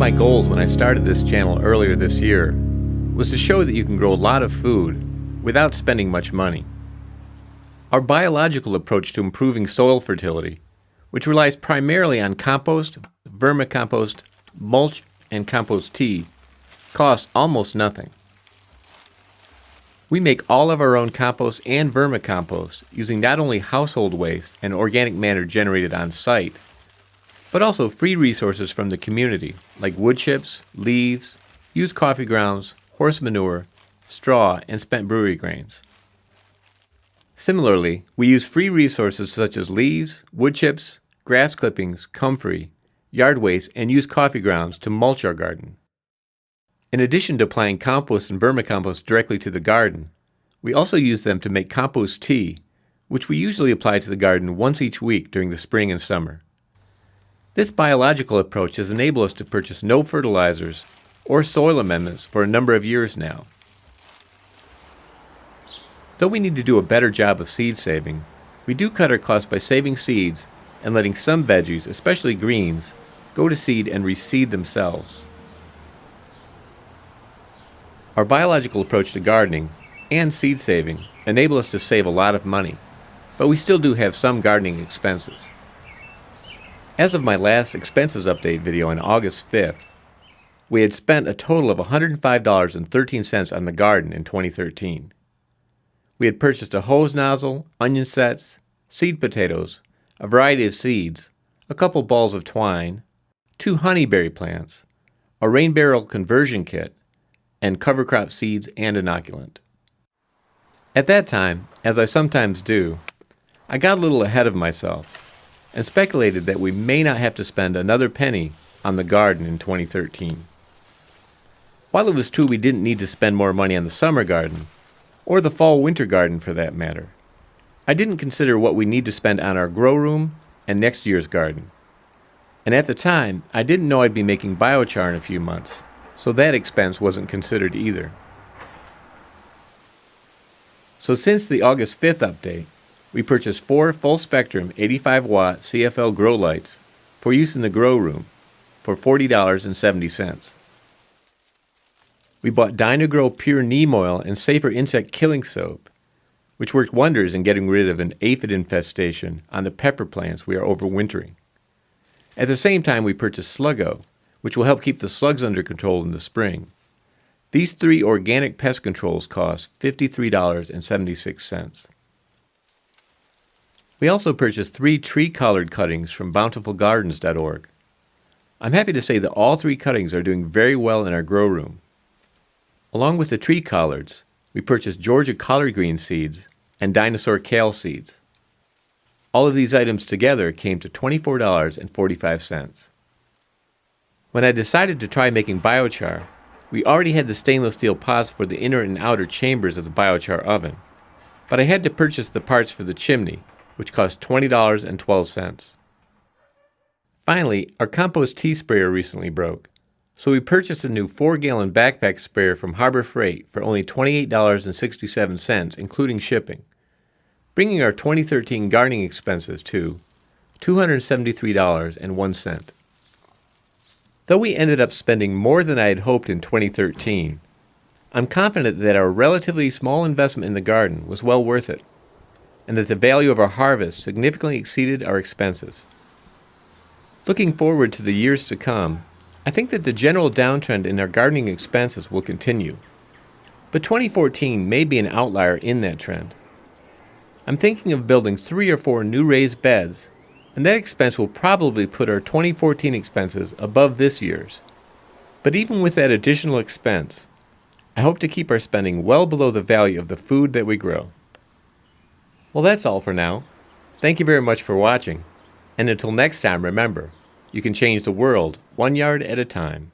my goals when I started this channel earlier this year was to show that you can grow a lot of food without spending much money. Our biological approach to improving soil fertility, which relies primarily on compost, vermicompost, mulch, and compost tea, costs almost nothing. We make all of our own compost and vermicompost using not only household waste and organic matter generated on site, but also free resources from the community like wood chips, leaves, used coffee grounds, horse manure, straw, and spent brewery grains. Similarly, we use free resources such as leaves, wood chips, grass clippings, comfrey, yard waste, and used coffee grounds to mulch our garden. In addition to applying compost and vermicompost directly to the garden, we also use them to make compost tea, which we usually apply to the garden once each week during the spring and summer. This biological approach has enabled us to purchase no fertilizers or soil amendments for a number of years now. Though we need to do a better job of seed saving, we do cut our costs by saving seeds and letting some veggies, especially greens, go to seed and reseed themselves. Our biological approach to gardening and seed saving enable us to save a lot of money, but we still do have some gardening expenses. As of my last expenses update video on August 5th, we had spent a total of $105.13 on the garden in 2013. We had purchased a hose nozzle, onion sets, seed potatoes, a variety of seeds, a couple balls of twine, 2 honeyberry plants, a rain barrel conversion kit, and cover crop seeds and inoculant. At that time, as I sometimes do, I got a little ahead of myself and speculated that we may not have to spend another penny on the garden in 2013. While it was true we didn't need to spend more money on the summer garden, or the fall-winter garden for that matter, I didn't consider what we need to spend on our grow room and next year's garden. And at the time, I didn't know I'd be making biochar in a few months, so that expense wasn't considered either. So since the August 5th update, we purchased 4 full-spectrum 85-watt CFL grow lights for use in the grow room for $40.70. We bought Dynagrow Pure Neem Oil and Safer Insect Killing Soap, which worked wonders in getting rid of an aphid infestation on the pepper plants we are overwintering. At the same time, we purchased Sluggo, which will help keep the slugs under control in the spring. These 3 organic pest controls cost $53.76. We also purchased 3 tree collard cuttings from bountifulgardens.org. I'm happy to say that all 3 cuttings are doing very well in our grow room. Along with the tree collards, we purchased Georgia collard green seeds and dinosaur kale seeds. All of these items together came to $24.45. When I decided to try making biochar, we already had the stainless steel pots for the inner and outer chambers of the biochar oven, but I had to purchase the parts for the chimney, which cost $20.12. Finally, our compost tea sprayer recently broke, so we purchased a new 4-gallon backpack sprayer from Harbor Freight for only $28.67, including shipping, bringing our 2013 gardening expenses to $273.01. Though we ended up spending more than I had hoped in 2013, I'm confident that our relatively small investment in the garden was well worth it, and that the value of our harvest significantly exceeded our expenses. Looking forward to the years to come, I think that the general downtrend in our gardening expenses will continue, but 2014 may be an outlier in that trend. I'm thinking of building 3 or 4 new raised beds, and that expense will probably put our 2014 expenses above this year's. But even with that additional expense, I hope to keep our spending well below the value of the food that we grow. Well, that's all for now. Thank you very much for watching, and until next time, remember, you can change the world 1 yard at a time.